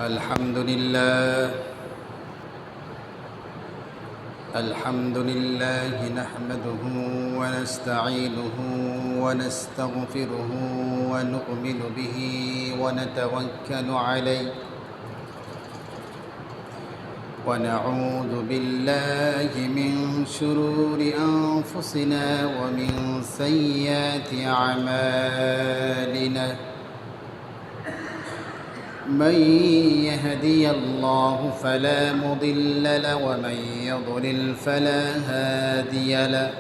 الحمد لله نحمده ونستعينه ونستغفره ونؤمن به ونتوكل عليه ونعوذ بالله من شرور أنفسنا ومن سيئات أعمالنا من يهدي الله فلا مضل له ومن يضلل فلا هادي له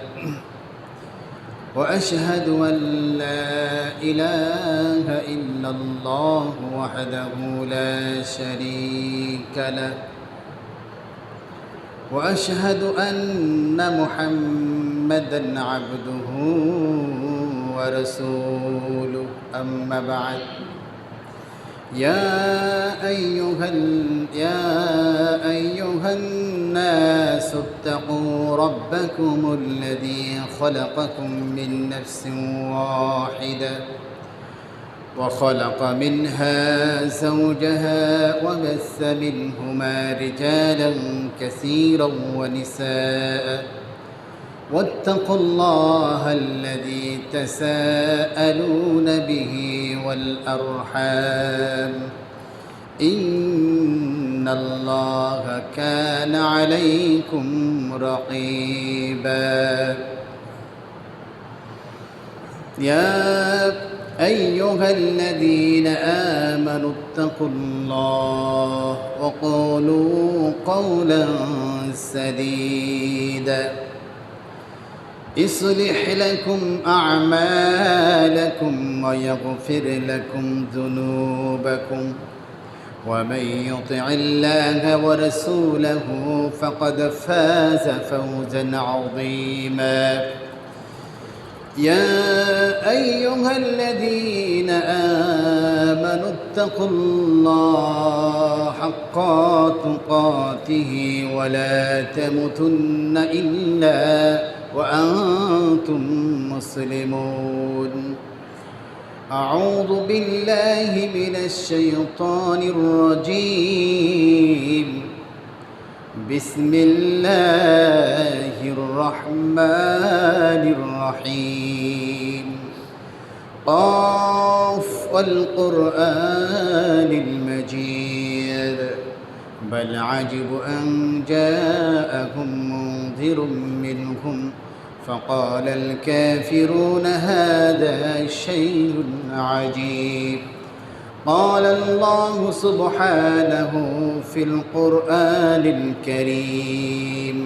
وأشهد أن لا إله إلا الله وحده لا شريك له وأشهد أن محمدًا عبده ورسوله أما بعد يا أيها الناس اتقوا ربكم الذي خلقكم من نفس واحدة وخلق منها زوجها وبث منهما رجالا كثيرا ونساء واتقوا الله الذي تساءلون به والأرحام إن الله كان عليكم رقيبا يا أيها الذين آمنوا اتقوا الله وقولوا قولا سديدا يصلح لكم أعمالكم ويغفر لكم ذنوبكم ومن يطع الله ورسوله فقد فاز فوزا عظيما يا أيها الذين آمنوا اتقوا الله حق تقاته ولا تموتن إلا وأنتم مسلمون أعوذ بالله من الشيطان الرجيم بسم الله الرحمن الرحيم قاف والقرآن المجيد بل عجب أن جاءهم منذر منهم فقال الكافرون هذا شيء عجيب قال الله سبحانه في القرآن الكريم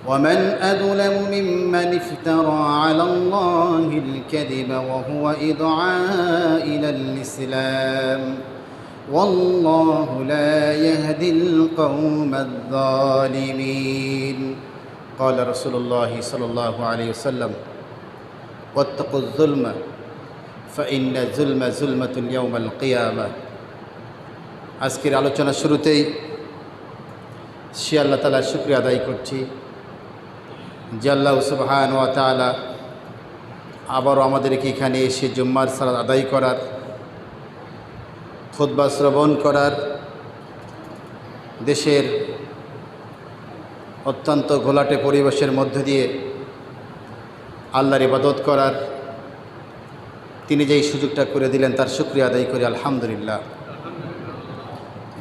ومن أظلم ممن افترى على الله الكذب وهو يدعى إلى الإسلام والله لا يهدي القوم الظالمين قال رسول الله صلى الله عليه وسلم واتقوا الظلم فإن الظلم ظلمة يوم القيامة আজকের আলোচনা শুরুতেই সে আল্লাহ তাআলার শুকরিয়া আদায় করছি যে আল্লাহ সুবহানাহু ওয়া তাআলা আবারও আমাদেরকে এখানে এসে জুম্মার সালাত আদায় করার খুতবা শ্রবণ করার দেশের অত্যন্ত ঘোলাটে পরিবেশের মধ্য দিয়ে আল্লাহর ইবাদত করার তিনি যেই সুযোগটা করে দিলেন তার শুকরিয়া আদায় করি আলহামদুলিল্লাহ।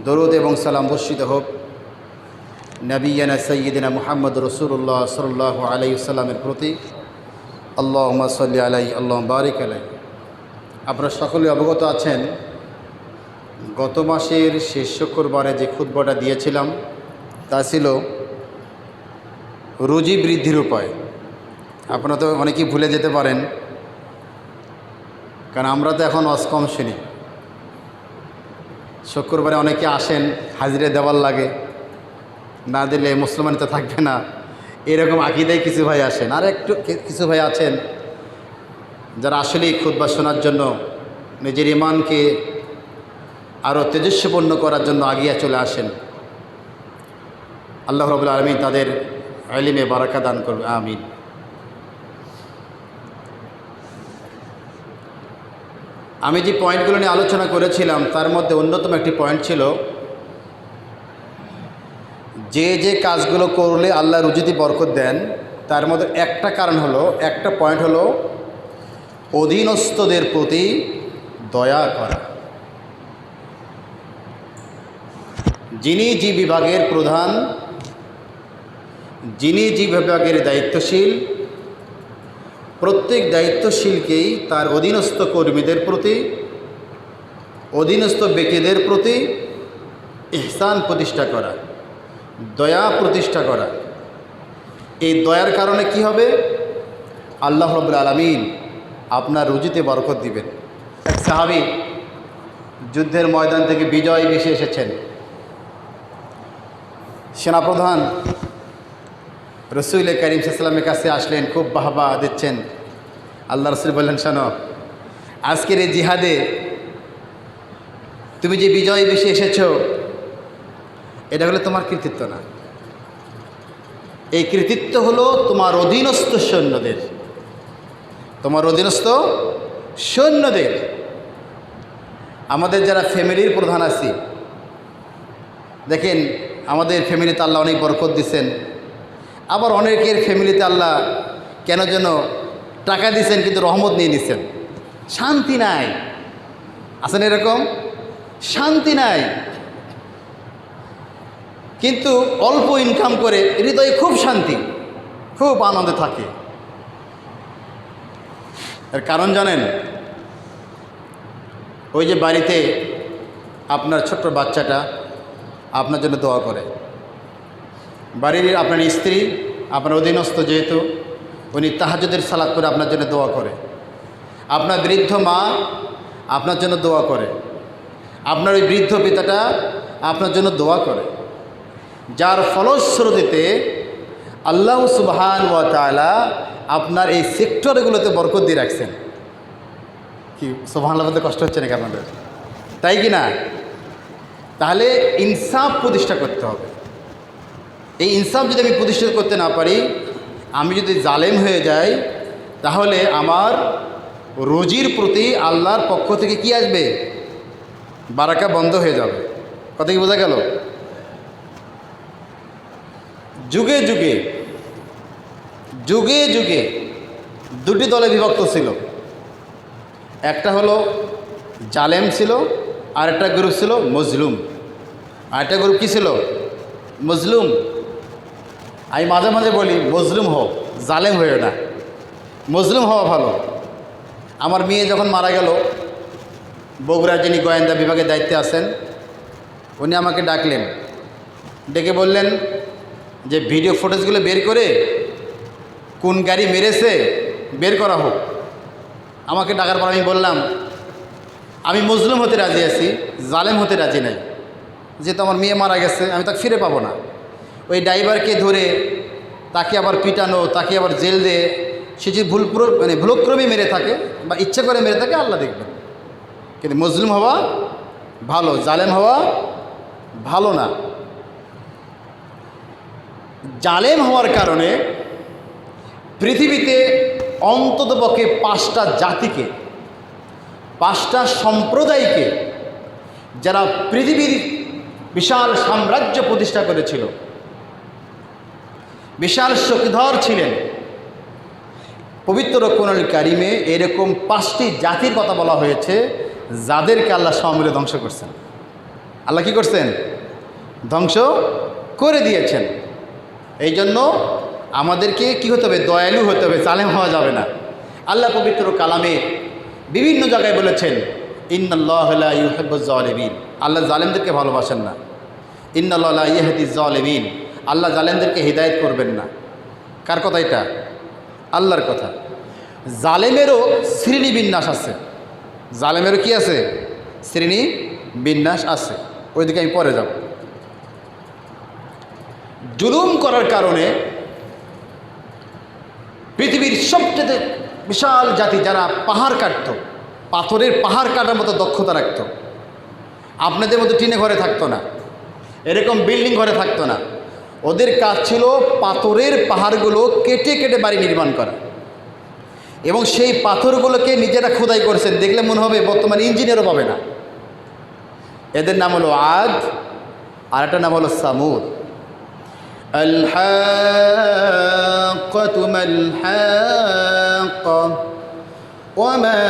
দরুদ এবং সালাম বর্ষিত হোক নবিয়ানা সাইয়্যিদিনা মুহাম্মদ রাসূলুল্লাহ সাল্লাল্লাহু আলাইহি ওয়াসাল্লামের প্রতি। আল্লাহুম্মা সাল্লি আলাইহি আল্লাহুম্মা বারিক আলাইহি। আপনারা সকলে অবগত আছেন গত মাসের শেষ শুক্রবারে যে খুতবাটা দিয়েছিলাম তা ছিল রুজি বৃদ্ধির উপায়। আপনারা তো অনেকেই ভুলে যেতে পারেন, কারণ আমরা তো এখন অস্কম শুনি। শুক্রবারে অনেকে আসেন, হাজিরে দেওয়ার লাগে, না দিলে মুসলমান তো থাকবে না, এরকম আকিদায় কিছু ভাই আসেন। আর একটু কিছু ভাই আছেন যারা আসলেই খুতবা শোনার জন্য নিজের ইমানকে আরও তেজস্বপূর্ণ করার জন্য আগিয়ে চলে আসেন। আল্লাহ রাব্বুল আলামিন তাদের ইলমে বারাকা দান করবে, আমিন। আমি যে পয়েন্টগুলো নিয়ে আলোচনা করেছিলাম তার মধ্যে অন্যতম একটি পয়েন্ট ছিল যে যে কাজগুলো করলে আল্লাহ রুজিতে বরকত দেন তার মধ্যে একটা কারণ হলো, একটা পয়েন্ট হলো অধীনস্থদের প্রতি দয়া করা। যিনি যে বিভাগের প্রধান, যিনি যে বিভাগের দায়িত্বশীল, প্রত্যেক দায়িত্বশীলকেই তার অধীনস্থ কর্মীদের প্রতি, অধীনস্থ ব্যক্তিদের প্রতি ইহসান প্রতিষ্ঠা করা, দয়া প্রতিষ্ঠা করা। এই দয়ার কারণে কি হবে? আল্লাহ রাব্বুল আলামিন আপনার রুজিতে বরকত দিবেন। এক সাহাবী যুদ্ধের ময়দান থেকে বিজয় ভেসে এসেছেন। সেনাপ্রধান রসুল করিম সাল্লাল্লাহু আলাইহি ওয়াসাল্লামের কাছে আসলেন, খুব বাহবা দিচ্ছেন। আল্লাহ রসুল বললেন, শোনো, আজকের এই জিহাদে তুমি যে বিজয় ভেসে এসেছ এটা হলো তোমার কৃতিত্ব না, এই কৃতিত্ব হলো তোমার অধীনস্থ সৈন্যদের, তোমার অধীনস্থ সৈন্যদের। আমাদের যারা ফ্যামিলির প্রধান আছি, দেখেন আমাদের ফ্যামিলিতে আল্লাহ অনেক বরকত দিচ্ছেন, আবার অনেকের ফ্যামিলিতে আল্লাহ কেন যেন টাকা দিচ্ছেন কিন্তু রহমত নিয়ে নিচ্ছেন, শান্তি নাই। আছেন এরকম? শান্তি নাই, কিন্তু অল্প ইনকাম করে হৃদয়ে খুব শান্তি, খুব আনন্দে থাকে। এর কারণ জানেন? ওই যে বাড়িতে আপনার ছোট্ট বাচ্চাটা আপনার জন্য দোয়া করে, বাড়ির আপনার স্ত্রী আপনার অধীনস্থ যেহেতু উনি তাহাজ্জুদের সালাত করে আপনার জন্য দোয়া করে, আপনার বৃদ্ধ মা আপনার জন্য দোয়া করে, আপনার ওই বৃদ্ধ পিতাটা আপনার জন্য দোয়া করে, যার ফলশ্রুতিতে আল্লাহ সুবহানাহু ওয়া তাআলা আপনার এই সেক্টরগুলোতে বরকত দিয়ে রাখছেন। কি সুবহানাল্লাহ বলতে কষ্ট হচ্ছে নাকি আপনাদের? তাই কি না? তাহলে ইনসাফ প্রতিষ্ঠা করতে হবে। এই ইনসাফ যদি আমি প্রতিষ্ঠা করতে না পারি, আমি যদি জালেম হয়ে যাই, তাহলে আমার রুজির প্রতি আল্লাহর পক্ষ থেকে কি আসবে? বারাকা বন্ধ হয়ে যাবে। কথা কি বোঝা গেল? যুগে যুগে যুগে যুগে দুটি দলে বিভক্ত ছিল। একটা হলো জালেম ছিল, আর একটা গ্রুপ ছিল মজলুম। আর একটা গ্রুপ কী ছিল? মজলুম। আমি মাঝে মাঝে বলি মজলুম হও, জালেম হয়েও না, মজলুম হওয়া ভালো। আমার মেয়ে যখন মারা গেল, বগুড়ার যিনি গোয়েন্দা বিভাগের দায়িত্বে আছেন উনি আমাকে ডাকলেন, ডেকে বললেন যে ভিডিও ফুটেজগুলো বের করে কোন গাড়ি মেরেছে বের করা হোক। আমাকে ডাকার পর আমি বললাম আমি মজলুম হতে রাজি আছি, জালেম হতে রাজি নাই। যেহেতু আমার মেয়ে মারা গেছে, আমি তাকে ফিরে পাবো না। ওই ড্রাইভারকে ধরে তাকে আবার পিটানো, তাকে আবার জেল দিয়ে, সে যদি ভুলক্রমে মেরে থাকে বা ইচ্ছা করে মেরে থাকে আল্লাহ দেখবেন। কিন্তু মজলুম হওয়া ভালো, জালেম হওয়া ভালো না। জালেম হওয়ার কারণে পৃথিবীতে অন্ততপক্ষে 5টা জাতিকে, 5টা সম্প্রদায়কে, যারা পৃথিবীর বিশাল সাম্রাজ্য প্রতিষ্ঠা করেছিল, বিশাল শক্তিধর ছিলেন, পবিত্র কোরআনুল কারিমে এরকম 5টি জাতির কথা বলা হয়েছে যাদেরকে আল্লাহ সমূলে ধ্বংস করছেন। আল্লাহ কি করছেন? ধ্বংস করে দিয়েছেন। এই জন্য আমাদেরকে কি হতে হবে? দয়ালু হতে হবে, জালেম হওয়া যাবে না। আল্লাহ পবিত্র কালামে বিভিন্ন জায়গায় বলেছেন ইন্নাল্লাহা লা ইউহিব্বুজ জালিমিন, আল্লাহ জালেমদেরকে ভালোবাসেন না। ইন্নাল্লাহা লা ইয়াহদিজ জালিমিন, আল্লাহ জালেমদেরকে হিদায়াত করবেন না। কার কথা এটা? আল্লাহর কথা। জালেমেরও শ্রেণী বিন্যাস আছে, জালেমেরও কি আছে? শ্রেণী বিন্যাস আছে। ওইদিকে আমি পরে যাব। জুলুম করার কারণে পৃথিবীর সবচেয়ে বিশাল জাতি যারা পাহাড় কাটত, পাথরের পাহাড় কাটার মতো দক্ষতা রাখত, আপনাদের মতো টিনে ঘরে থাকতো না, এরকম বিল্ডিং ঘরে থাকতো না। ওদের কাজ ছিল পাথরের পাহাড়গুলো কেটে কেটে বাড়ি নির্মাণ করা। এবং সেই পাথরগুলোকে নিজেরা খোদাই করেছেন, দেখলে মনে হবে বর্তমানে ইঞ্জিনিয়ারও পাবে না। এদের নাম হলো আদ, আর একটা নাম হলো সামুদ। আল-হাক্কাতু মাল-হাক্কা ওয়া মা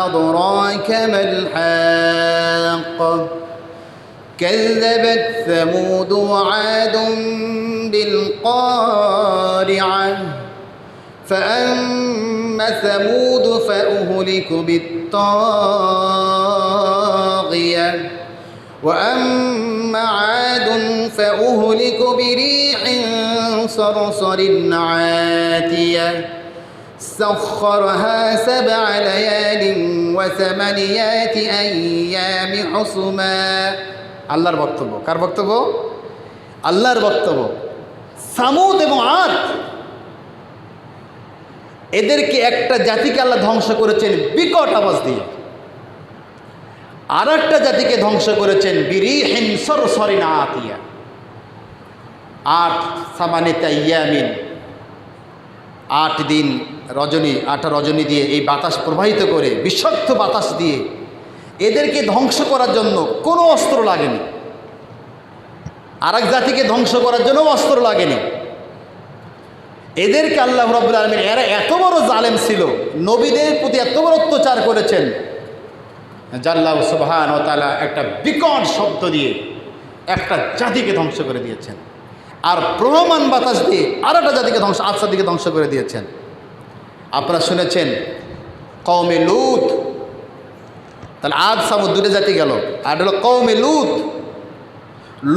আদরাকা মাল-হাক্কা কাযযাবাত সামুদ ওয়া আদুন বিল-ক্বারিআহ فأما ثمود فأهلكوا بالطاغية وأما عاد فأهلكوا بريح صرصر عاتية سخرها 7 ليال و8 أيام حسما। আল্লাহর বক্তব্য। কার বক্তব্য? আল্লাহর বক্তব্য। সামুদ এবং আদ, এদেরকে একটা জাতিকে আল্লাহ ধ্বংস করেছেন বিকট আওয়াজ দিয়ে, আর একটা জাতিকে ধ্বংস করেছেন বিরিহিন সরসরিন আতিয়া। 8 ইয়ামিন, 8 দিন রজনী, 8 রজনী দিয়ে এই বাতাস প্রবাহিত করে, বিষাক্ত বাতাস দিয়ে এদেরকে ধ্বংস করার জন্য কোনো অস্ত্র লাগেনি। আর এক জাতিকে ধ্বংস করার জন্য অস্ত্র লাগেনি। এদেরকে আল্লাহ রাব্বুল আলামিন, এরা এত বড় জালেম ছিল, নবীদের প্রতি এত বড় অত্যাচার করেছেন, আল্লাহ সুবহানাহু ওয়া তাআলা একটা বিকট শব্দ দিয়ে একটা জাতিকে ধ্বংস করে দিয়েছেন, আর প্রমাণ বাতাস দিয়ে আর একটা জাতিকে ধ্বংস, আদ জাতিকে ধ্বংস করে দিয়েছেন। আপনারা শুনেছেন কওমে লূত, তাহলে আদ সামুদ দুটো জাতি গেল। আর হলো কওমে লূত,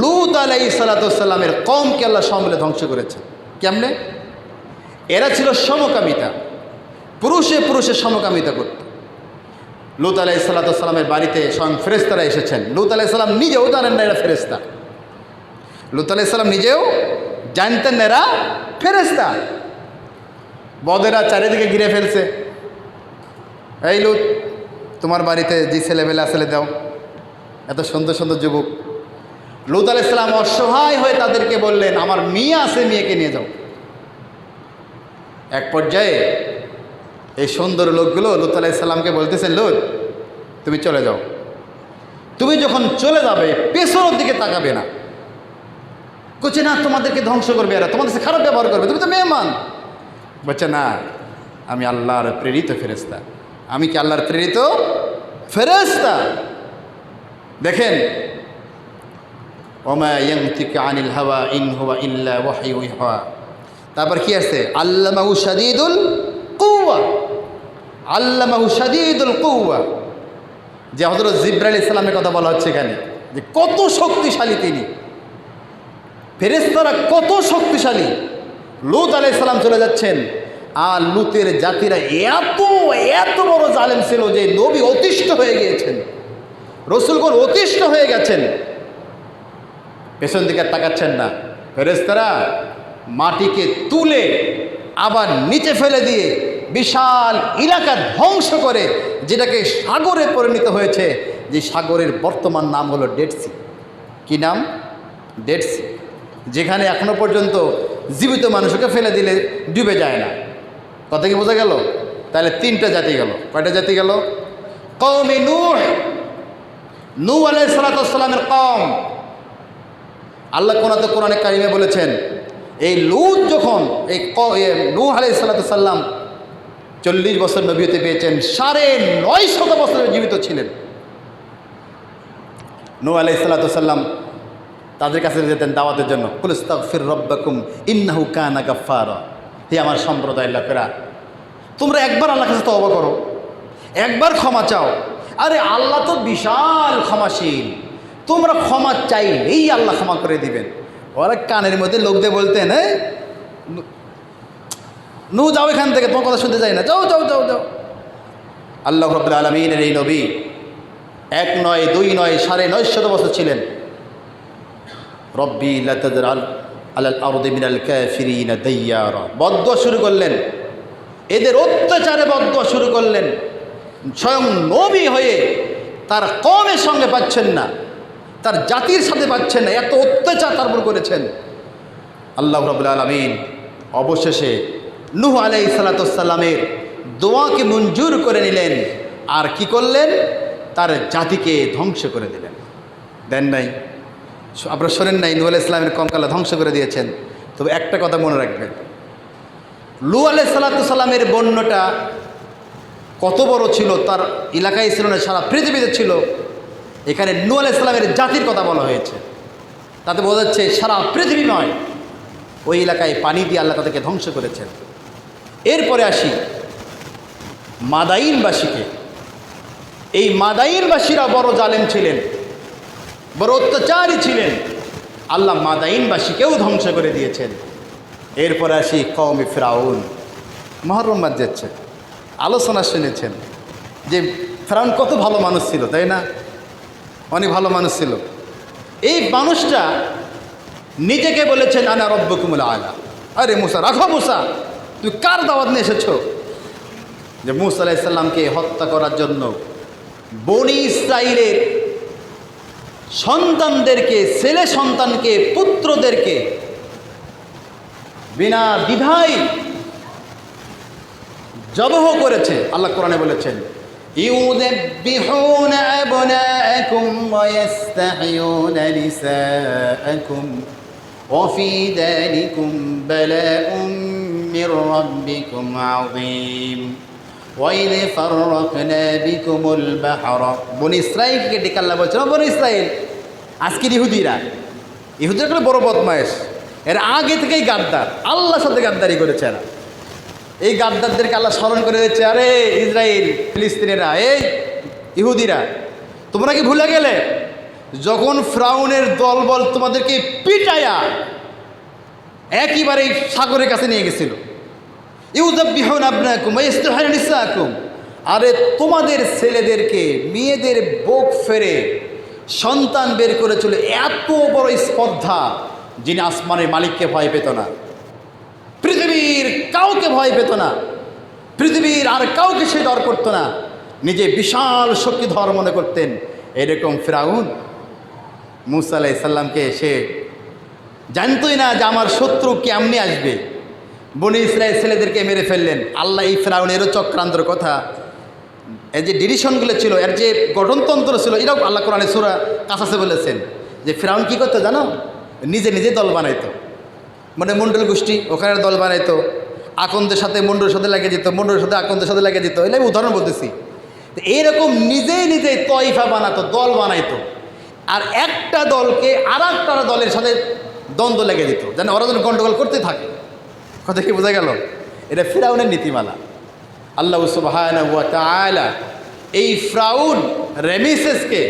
লূত আলাইহিস সালাতু ওয়াস সালামের কওমকে আল্লাহ সম্মিলে ধ্বংস করেছেন। কেমনে? এরা ছিল সমকামিতা, পুরুষে পুরুষে সমকামিতা করত। লূত আলাইহিস সালাতু ওয়াস সালামের বাড়িতে স্বয়ং ফেরেশতারা এসেছেন। লূত আলাইহিস সালাম নিজেও জানেন না এরা ফেরেশতা। লূত আলাইহিস সালাম নিজেও জানতেন না এরা ফেরেশতা। বদেরা চারিদিকে ঘিরে ফেলছে, এই লূত, তোমার বাড়িতে যে ছেলেবেলা আসলে দাও, এত সুন্দর সুন্দর যুবক। লূত আলাইহিস সালাম অসহায় হয়ে তাদেরকে বললেন, আমার মেয়ে আছে, মেয়েকে নিয়ে যাও। এক পর্যায়ে এই সুন্দর লোকগুলো লূত আলাইহিস সালামকে বলতেছেন, লূত তুমি চলে যাও, তুমি যখন চলে যাবে পেছনের দিকে তাকাবে না। বলছে না, তোমাদেরকে ধ্বংস করবে, এরা তোমাদের সাথে খারাপ ব্যবহার করবে, তুমি তো মেহমান। বলছে না, আমি আল্লাহর প্রেরিত ফেরেশতা। আমি কি আল্লাহর প্রেরিত ফেরেশতা? দেখেন, ওমা ইয়ানতিকু আনিল হাওয়া ইন হুয়া ইল্লা ওয়াহয়ু ইউহা। তারপর কি আছে? আল্লামাহু শাদীদুল কুওয়া, আল্লামাহু শাদীদুল কুওয়া, যে হযরত জিবরাইল আলাইহিস সালামের কথা বলা হচ্ছে এখানে, যে কত শক্তিশালী তিনি, ফেরেশতারা কত শক্তিশালী। লূত আলাইহিস সালাম চলে যাচ্ছেন, আর লূতের জাতিরা এত এত বড় জালেম ছিল যে নবী অতিষ্ঠ হয়ে গিয়েছেন, রাসূলগণ অতিষ্ঠ হয়ে গেছেন, পেছন দিকে তাকাচ্ছেন না। ফেরেশতারা মাটিকে তুলে আবার নিচে ফেলে দিয়ে বিশাল এলাকা ধ্বংস করে, যেটাকে সাগরে পরিণত হয়েছে, যে সাগরের বর্তমান নাম হলো ডেড সি। কী নাম? ডেড সি, যেখানে এখনো পর্যন্ত জীবিত মানুষকে ফেলে দিলে ডুবে যায় না। কথা কি বোঝা গেল? তাহলে 3টা জাতি গেল। কয়টা জাতি গেল? কওমে নূহ, নূহ আলাইহিস সালাতু ওয়াস সালামের কওম। আল্লাহ কোরআনে কারিমে বলেছেন, এই লূত যখন এই নূহ আলাইহিস সালাতু ওয়াস সালাম 40 বছর নবুয়তে পেয়েছেন, 950 বছর জীবিত ছিলেন। নূহ আলাইহিস সালাতু ওয়াস সালাম তাদের কাছে যেতেন দাওয়াতের জন্য, কুল ইস্তাগফির রাব্বাকুম ইন্নাহু কানা গাফফারা। হে আমার সম্প্রদায়ের লোকেরা, তোমরা একবার আল্লাহর কাছে তওবা করো, একবার ক্ষমা চাও। আরে আল্লাহ তো বিশাল ক্ষমাশীল, তোমরা ক্ষমা চাইলেই আল্লাহ ক্ষমা করে দিবেন। ওরা কানের মধ্যে লোক দিয়ে বলতেন, হ্যাঁ নূহ যাও এখান থেকে, তোমার কথা শুনতে চাই না, যাও যাও যাও যাও। আল্লাহ রাব্বুল আলামিনের এই নবী 1 নয় 2 নয় 950 বছর ছিলেন। রব্বি লা তাযর আলাল আরদি মিনাল কাফিরিনা দাইয়ারা, বদদুয়া শুরু করলেন, এদের অত্যাচারে বদদুয়া শুরু করলেন। স্বয়ং নবী হয়ে তার কওমের সঙ্গে পাচ্ছেন না, তার জাতির সাথে পাচ্ছেন না, এত অত্যাচার তারপর করেছেন। আল্লাহ রাব্বুল আলামিন অবশেষে নূহ আলাইহিস সালাতু ওয়াস সালামের দোয়াকে মঞ্জুর করে নিলেন, আর কি করলেন? তার জাতিকে ধ্বংস করে দিলেন। দেন নাই? আপনারা শোনেন নাই নূহ আলাইহিস সালামের কঙ্কাল ধ্বংস করে দিয়েছেন? তবে একটা কথা মনে রাখবেন, লূত আলাইহিস সালামের বন্যটা কত বড় ছিল, তার এলাকায় ছিল না, সারা পৃথিবীতে ছিল। এখানে নূহ আলাইহিস সালামের জাতির কথা বলা হয়েছে, তাতে বোঝা যাচ্ছে সারা পৃথিবী নয়, ওই এলাকায় পানি দিয়ে আল্লাহ তাদেরকে ধ্বংস করেছেন। এরপরে আসি মাদাইনবাসীকে। এই মাদাইনবাসীরা বড় জালেম ছিলেন, বড় অত্যাচারী ছিলেন। আল্লাহ মাদাইনবাসীকেও ধ্বংস করে দিয়েছেন। এরপরে আসি কওমে ফিরাউন। মুহররম মাস যাচ্ছে, আলোচনা শুনেছেন যে ফিরাউন কত ভালো মানুষ ছিল, তাই না? অনেক ভালো মানুষ ছিল। এই মানুষটা নিজেকে বলেছেন আনা রব্বুকুমুল আলা। আরে মুসা, রাখো মুসা, তুমি কার দাওয়াত নিয়ে এসেছো? যে মুসা আলাইহিস সালামকে হত্যা করার জন্য বনি ইসরাইলের সন্তানদেরকে, ছেলে সন্তানকে, পুত্রদেরকে বিনা দ্বিধায় জবহ করেছে। আল্লাহ কোরআনে বলেছেন ইউযাব্বিহুনা আবনাআকুম ওয়া ইস্তাহয়ুনা নিসাআকুম ওয়া ফী যালিকুম বালাউম মির রাব্বিকুম আযীম ওয়া ইয ফাররাকনা বিকুমুল বাহরা। বনি ইসরাইলকে ডেকে আল্লাহ বলছেন, বনি ইসরাইল, আজকের ইহুদিরা একটা বড় বদমায়েশ, এর আগে থেকেই গাদ্দার, আল্লাহর সাথে গাদ্দারি করেছে এরা। এই গাদ্দারদেরকে আল্লাহ স্মরণ করে দিচ্ছে, আরে ইসরায়েল, ফিলিস্তিনেরা, এই ইহুদিরা, তোমরা কি ভুলে গেলে যখন ফিরআউনের দলবল তোমাদেরকে পিটায়া একেবারে সাগরের কাছে নিয়ে গেছিল? ইউযাব্বিহুনা আবনাআকুম ওয়া ইস্তাহয়ুনা নিসাআকুম। আরে তোমাদের ছেলেদেরকে, মেয়েদের বুক ফেরে সন্তান বের করেছিল। এত বড় স্পর্ধা, যিনি আসমানের মালিককে ভয় পেত না, পৃথিবীর কাউকে ভয় পেত না, পৃথিবীর আর কাউকে সে ডর করতো না, নিজে বিশাল শক্তিধর মনে করতেন, এরকম ফিরআউন মুসা আলাইহিস সালামকে সে জানতোই না যে আমার শত্রু কেমনি আসবে। বনি ইসরায়েল ছেলেদেরকে মেরে ফেললেন। আল্লাহ এই ফিরআউনেরও চক্রান্তর কথা, এর যে ডিভিশনগুলো ছিল, এর যে গঠনতন্ত্র ছিল, এটাও আল্লাহ কোরআনে সূরা কাসাসে বলেছেন যে ফিরআউন কী করতো জানো? নিজে নিজে দল বানাইতো, মানে মণ্ডল গোষ্ঠী, ওখানে দল বানাইতো, আকন্দের সাথে মণ্ডলের সাথে লাগিয়ে যেত, মণ্ডলের সাথে আকন্দের সাথে লাগিয়ে যেত। এগুলো আমি উদাহরণ বলতেছি। তো এইরকম নিজেই নিজেই তয়ফা বানাতো, দল বানাইতো, আর একটা দলকে আর একটা দলের সাথে দ্বন্দ্ব লেগে যেত, যেন ওরা যেন গণ্ডগোল করতে থাকে। কথা কি বোঝা গেল? এটা ফিরআউনের নীতিমালা। আল্লাহ সুবহানাহু ওয়া তাআলা এই ফিরআউন রেমিসেসকে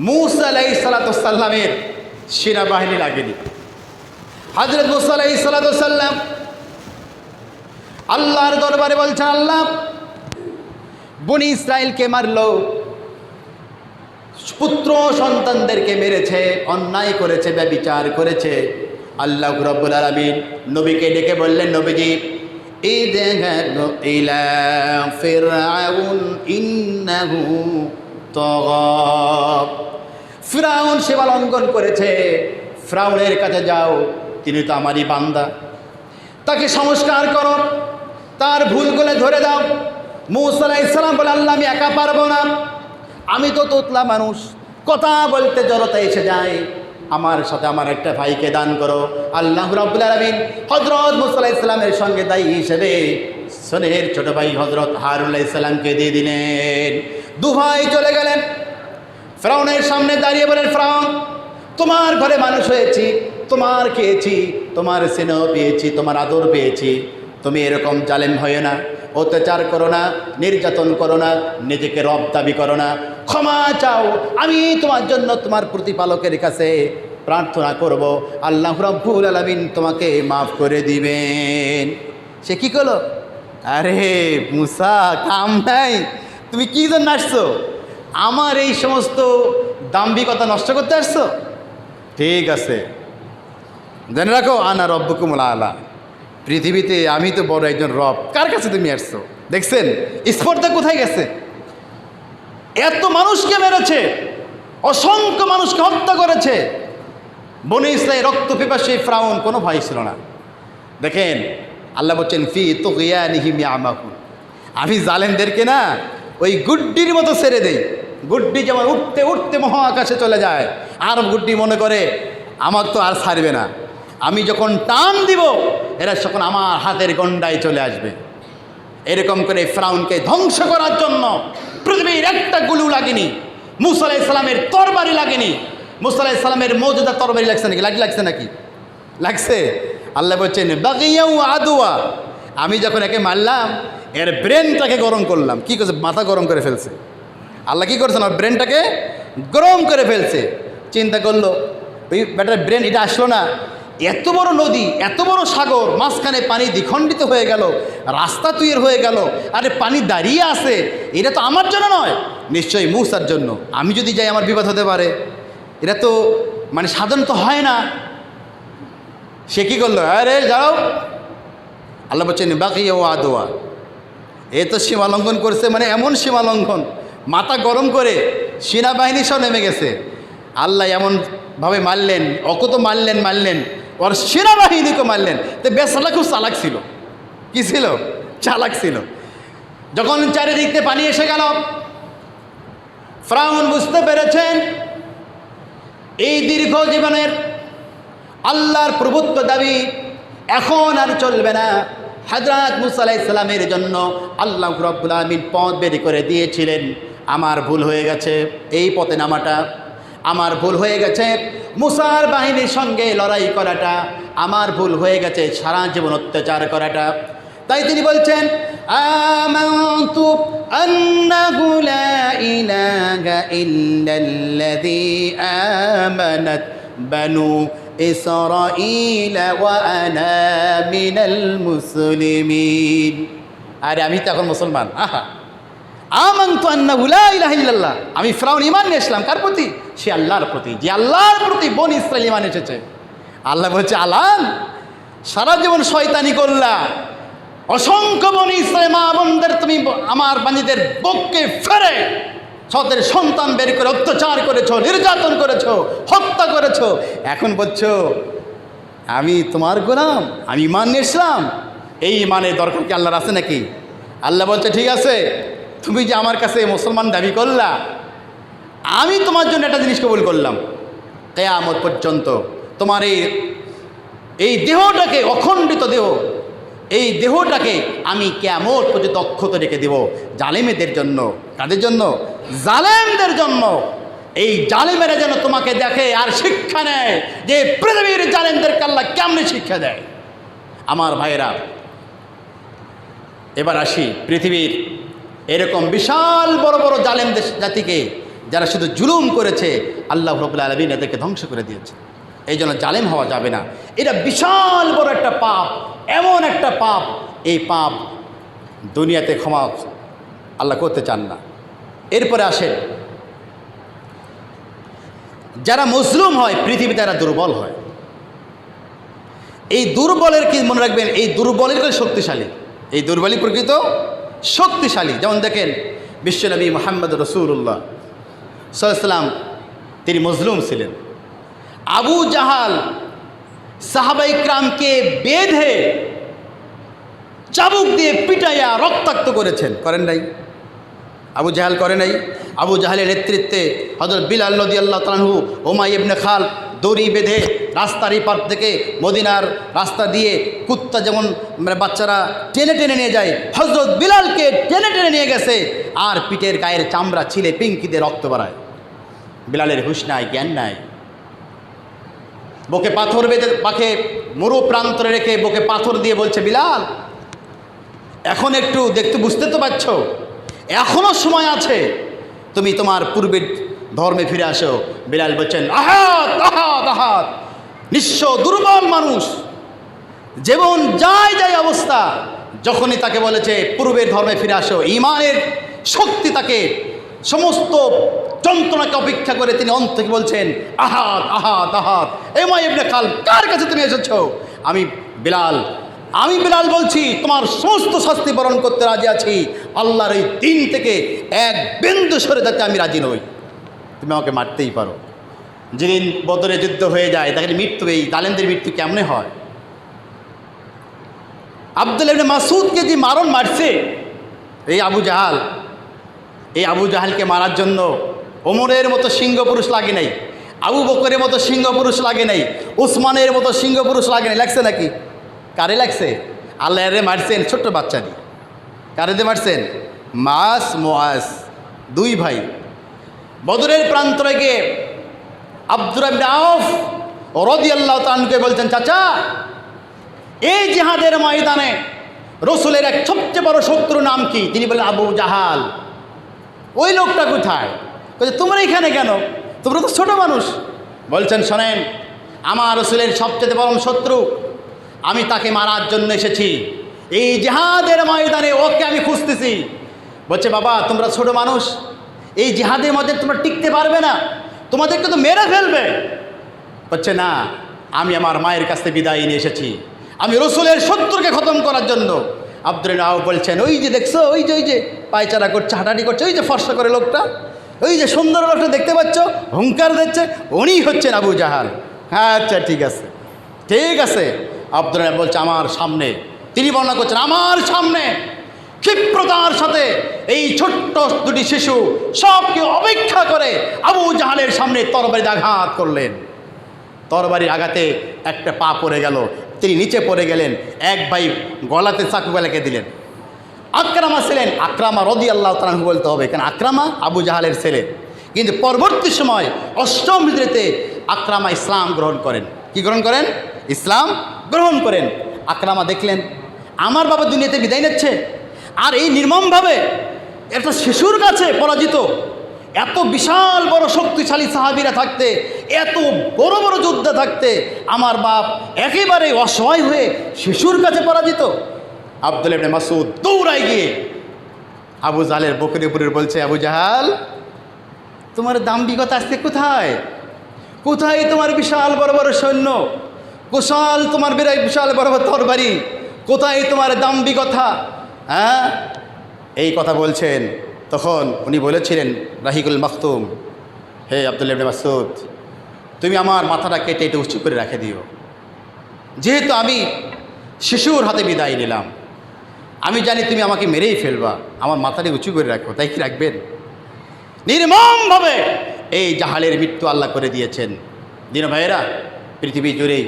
মূসা আলাইহিস সালামের সেনাবাহিনী লাগেনি। হযরত মূসা আলাইহিস সালাম আল্লাহর দরবারে বলছেন, আল্লাহ বনি ইসরাইলকে মারলো, পুত্র সন্তানদেরকে মেরেছে, অন্যায় করেছে, ব্যভিচার করেছে। আল্লাহ রাব্বুল আলামিন নবীকে ডেকে বললেন, নবীজি ইযহাবু ইলা ফিরআউন ইন্নাহু তাগা। ফিরআউন সীমা লঙ্ঘন করেছে, ফিরআউনের কাছে যাও, তিনি তো আমারই বান্দা, তাকে সংস্কার করো, তার ভুলগুলো ধরে দাও। মূসা আলাইহিস সালাম বলে, আল্লাহ আমি একা পারবো না, আমি তো তোতলা মানুষ, কথা বলতে জড়তা এসে যায়, আমার সাথে আমার একটা ভাইকে দান করো। আল্লাহ রাব্বুল আলামিন হযরত মূসা আলাইহিস সালামের সঙ্গে দায়ী হিসেবে সোনের ছোট ভাই হযরত হারুন আলাইহিস সালামকে দিয়ে দিলেন। দু ভাই চলে গেলেন, ফিরআউনের সামনে দাঁড়িয়ে বলেন, ফিরআউন তোমার ঘরে মানুষ হয়েছি, তোমার খেয়েছি, তোমার স্নেহ পেয়েছি, তোমার আদর পেয়েছি, তুমি এরকম জালেম হয়ে না, অত্যাচার করো না, নির্যাতন করো না, নিজেকে রব দাবি করো না, ক্ষমা চাও, আমি তোমার জন্য তোমার প্রতিপালকের কাছে প্রার্থনা করব, আল্লাহ রাব্বুল আলামিন তোমাকে মাফ করে দিবেন। সে কি করলো? আরে মুসা, কাম নাই, তুমি কি জন্য আসছো? আমার এই সমস্ত দাম্ভিকতা নষ্ট করতে আসছো? ঠিক আছে, জেনে রাখো আনা রব্বুকুমুল আলা, পৃথিবীতে আমি তো বড় একজন রব, কার কাছে তুমি আসছো? দেখছেন স্পর্ধা কোথায় গেছে? এত মানুষকে মেরেছে, অসংখ্য মানুষকে হত্যা করেছে। বনি ইসরাইল রক্ত পিপাসী ফিরআউন কোনো ভয় ছিল না। দেখেন আল্লাহ বলছেন ফি তুগয়ানিহিম ইয়ামাহুন, আমি জালেমদেরকে না ওই গুড্ডির মতো ছেড়ে দেই। গুড্ডি যেমন উঠতে উঠতে মহাকাশে চলে যায়, আর গুড্ডি মনে করে আমার তো আর ছাড়বে না, আমি যখন টান দিব এরা তখন আমার হাতের গন্ডায় চলে আসবে। এরকম করে ফিরআউনকে ধ্বংস করার জন্য পৃথিবীর একটা গুলু লাগেনি, মূসা আলাইহিস সালামের তরবারি লাগেনি। মূসা আলাইহিস সালামের মওজুদা তরবারি লাগছে নাকি? লাগছে নাকি? লাগছে। আল্লাহ বলছেন বাগিয়াউ আদুয়া, আমি যখন একে মারলাম এর ব্রেনটাকে গরম করলাম। কি করছে? মাথা গরম করে ফেলছে। আল্লাহ কি করছেন? আমার ব্রেনটাকে গরম করে ফেলছে। চিন্তা করলো ওই ব্যাটার ব্রেন এটা আসলো না, এত বড় নদী, এত বড় সাগর, মাঝখানে পানি দ্বিখণ্ডিত হয়ে গেল, রাস্তা তৈরি হয়ে গেল, আরে পানি দাঁড়িয়ে আছে, এটা তো আমার জন্য নয়, নিশ্চয়ই মূসার জন্য। আমি যদি যাই আমার বিপদ হতে পারে, এটা তো মানে সাধারণত হয় না। সে কী করলো? আরে যাও। আল্লাহ বলছেন বাকি ও আদোয়া, এ তো সীমা লঙ্ঘন করছে, মানে এমন সীমা লঙ্ঘন, মাথা গরম করে সেনাবাহিনী সব নেমে গেছে। আল্লাহ এমনভাবে মারলেন, ওকে তো মারলেন ওর সেনাবাহিনীকে মারলেন। তো বেচারা খুব চালাক ছিল। কি ছিল? চালাক ছিল। যখন চারিদিক থেকে পানি এসে গেল, ফিরআউন বুঝতে পেরেছেন এই দীর্ঘ জীবনের আল্লাহর প্রভুত্ব দাবি এখন আর চলবে না। হযরত মূসা আলাইহিস সালামের জন্য আল্লাহ রাব্বুল আলামিন পথ বের করে দিয়েছিলেন। আমার ভুল হয়ে গেছে এই পথে নামাটা, আমার ভুল হয়ে গেছে মূসার বাহিনীর সঙ্গে লড়াই করাটা, আমার ভুল হয়ে গেছে সারা জীবন অত্যাচার করাটা। তাই তিনি বলছেন আমানতু আন্নাহু লা ইলাহা ইল্লাল্লাযী আমানাত বানু ইসরাঈল ওয়া আনা মিনাল মুসলিমিন। আরে আমি তো এখন মুসলমান। আমানতু আন্নাহু লা ইলাহা ইল্লাল্লাহ, আমি ফিরআউন ঈমান নিয়ে এসলাম। কার প্রতি? সে আল্লাহর প্রতি, যে আল্লাহর প্রতি বনি ইসরাঈল ঈমান এসেছে। আল্লাহ বলছে আলান সারা জীবন শয়তানি করলা, অসংখ্য বনি ইসরাঈল মা বোনদের তুমি আমার বাণীদের বুককে ফেরে সতের সন্তান বের করে অত্যাচার করেছো, নির্যাতন করেছো, হত্যা করেছো। এখন বলছো আমি তোমার গোলাম, আমি ঈমান নিয়ে এসলাম। এই ঈমানের দরকার কি আল্লাহর আছে নাকি? আল্লাহ বলছে ঠিক আছে, তুমি যে আমার কাছে মুসলমান দাবি করলা, আমি তোমার জন্য একটা জিনিস কবুল করলাম, কিয়ামত পর্যন্ত তোমার এই দেহটাকে, অখণ্ডিত দেহ, এই দেহটাকে আমি কিয়ামত পর্যন্ত অক্ষত রেখে দেব জালেমেদের জন্য। কাদের জন্য? জালেমদের জন্য। এই জালেমেরা যেন তোমাকে দেখে আর শিক্ষা নেয় যে পৃথিবীর জালেমদেরকে আল্লাহ কেমনে শিক্ষা দেয়। আমার ভাইয়েরা, এবার আসি পৃথিবীর এরকম বিশাল বড় বড় জালেমদের জাতিকে যারা শুধু জুলুম করেছে, আল্লাহ রাব্বুল আলামিন এদেরকে ধ্বংস করে দিয়েছে। এই জন্য জালেম হওয়া যাবে না। এটা বিশাল বড় একটা পাপ, এমন একটা পাপ, এই পাপ দুনিয়াতে ক্ষমা আল্লাহ করতে চান না। এরপরে আসেন যারা মজলুম হয় পৃথিবীতে, তারা দুর্বল হয়। এই দুর্বলের কি মনে রাখবেন, এই দুর্বলের শক্তিশালী, এই দুর্বলই প্রকৃত শক্তিশালী। যেমন দেখেন বিশ্বনবী মুহাম্মদ রাসূলুল্লাহ সাল্লাল্লাহু আলাইহি ওয়াসাল্লাম, তিনি মজলুম ছিলেন। আবু জাহাল সাহাবায়ে কিরামকে বেঁধে চাবুক দিয়ে পিটাইয়া রক্তাক্ত করেছেন, করেন নাই? আবু জাহাল করে নাই? আবু জাহালের নেতৃত্বে হযরত বিলাল রাদিয়াল্লাহু তাআলা আনহু, উমাইয়া ইবনে খাল দড়ি বেঁধে রাস্তার এই পার থেকে মদিনার রাস্তা দিয়ে কুত্তা যেমন মানে বাচ্চারা টেনে টেনে নিয়ে যায়, হযরত বিলালকে টেনে টেনে নিয়ে গেছে আর পিঠের গায়ের চামড়া ছিলে পিঙ্কিতে রক্ত বাড়ায়। বিলালের হুঁশ নাই, জ্ঞান নাই। বুকে পাথর বেঁধে পাখে মরু প্রান্তরে রেখে বুকে পাথর দিয়ে বলছে বিলাল এখন একটু দেখতে বুঝতে তো পারছো, এখনো সময় আছে, তুমি তোমার পূর্বের ধর্মে ফিরে আসো। বিলাল বলছেন আহাত আহাত আহাত, নিঃস্ব দুর্বল মানুষ, যেমন যায় অবস্থা, যখনই তাকে বলেছে পূর্বের ধর্মে ফিরে আসো, ঈমানের শক্তি তাকে সমস্ত যন্ত্রণাকে অপেক্ষা করে তিনি অন্তকে বলছেন আহাত আহাত আহাত। উমাইয়া ইবনে খাল, কার কাছে তুমি এসেছো? আমি বিলাল বলছি তোমার সমস্ত শাস্তি বরণ করতে রাজি আছি, আল্লাহর এই দিন থেকে এক বিন্দু সরে যেতে আমি রাজি নই। তুমি আমাকে মারতেই পারো। যেদিন বদরে যুদ্ধ হয়ে যায়, তাকে মৃত্যু, এই জালেমদের মৃত্যু কেমনে হয়? আব্দুল্লাহ ইবনে মাসউদকে যে মারছে, এই আবু জাহালকে মারার জন্য ওমরের মতো সিংহ পুরুষ লাগে নাই, আবু বকরের মতো সিংহ পুরুষ লাগে নাই, উসমানের মতো সিংহ পুরুষ লাগে নাই। লাগছে নাকি? কারে লাগছে? আল্লাহ রে মারছেন ছোট্ট বাচ্চা দিয়ে। কারে দিয়ে মারছেন? মাস মুআজ, দুই ভাই। বদরের প্রান্তরে গিয়ে আব্দুর ইবনে আউফ রাদিয়াল্লাহু তাআলা আনহুকে বলছেন, চাচা এই জিহাদের ময়দানে রসুলের এক সবচেয়ে বড় শত্রু নাম কি? তিনি বললেন আবু জাহাল। ওই লোকটা কোথায়? বলছে তোমরা এখানে কেন? তোমরা তো ছোট মানুষ। বলছেন শোনেন, আমার রসুলের সবচেয়ে বড় শত্রু, আমি তাকে মারার জন্য এসেছি। এই জিহাদের ময়দানে ওকে আমি খুঁজতেছি। বলছে বাবা তোমরা ছোট মানুষ, এই জিহাদের মধ্যে তোমরা টিকতে পারবে না, তোমাদেরকে তো মেরে ফেলবে। বলছে না, আমি আমার মায়ের কাছ থেকে বিদায় নিয়ে এসেছি, আমি রসুলের শত্রুকে খতম করার জন্য। আব্দুর রাও বলছেন ওই যে দেখছো, ওই যে পায়চারা করছে, হাঁটাহাঁটি করছে, ওই যে ফর্সা করে লোকটা, ওই যে সুন্দর লোকটা দেখতে পাচ্ছ, হুঙ্কার দিচ্ছে, উনি হচ্ছেন আবু জাহাল। হ্যাঁ আচ্ছা ঠিক আছে ঠিক আছে। আব্দুর রাও বলছে আমার সামনে, তিনি বর্ণনা করছেন আমার সামনে ক্ষিপ্রতার সাথে এই ছোট্ট দুটি শিশু সবকে অপেক্ষা করে আবু জাহালের সামনে তরবারিতে আঘাত করলেন। তরবারির আঘাতে একটা পা পড়ে গেল, তিনি নিচে পড়ে গেলেন। এক ভাই গলাতে চাকু লেগে দিলেন। আকরামা ছিলেন, আকরামা রাদিয়াল্লাহু তাআলা আনহু বলতে হবে, কেন আকরামা আবু জাহালের ছেলে। কিন্তু পরবর্তী সময় অষ্টম হিজরিতে আকরামা ইসলাম গ্রহণ করেন। কি গ্রহণ করেন? ইসলাম গ্রহণ করেন। আকরামা দেখলেন আমার বাবা দুনিয়াতে বিদায় নিচ্ছে, আর এই নির্মমভাবে একটা শিশুর কাছে পরাজিত, এত বিশাল বড় শক্তিশালী সাহাবীরা থাকতে, এত বড় বড় যোদ্ধা থাকতে আমার বাপ একেবারে অসহায় হয়ে শিশুর কাছে পরাজিত। আব্দুল্লাহ ইবনে মাসউদ দৌড়ায় গিয়ে আবু জাহালের বুকের উপরে বলছে, আবু জাহাল তোমার দাম্ভিকতা আসছে কোথায়? কোথায় তোমার বিশাল বড় বড় সৈন্য? কোশাল তোমার বিশাল বড় বড় তরবারি? কোথায় তোমার দাম্ভিকতা? হ্যাঁ এই কথা বলছেন। তখন উনি বলেছিলেন রাহিকুল মাকতুম, হে আব্দুল্লাহ ইবনে মাসউদ তুমি আমার মাথাটা কেটে একটু উঁচু করে রেখে দিও, যেহেতু আমি শিশুর হাতে বিদায় নিলাম, আমি জানি তুমি আমাকে মেরেই ফেলবা, আমার মাথাটা উঁচু করে রাখো। তাই কি রাখবেন? নির্মমভাবে এই জাহালের মৃত্যু আল্লাহ করে দিয়েছেন। দিন ভাইয়েরা, পৃথিবী জুড়েই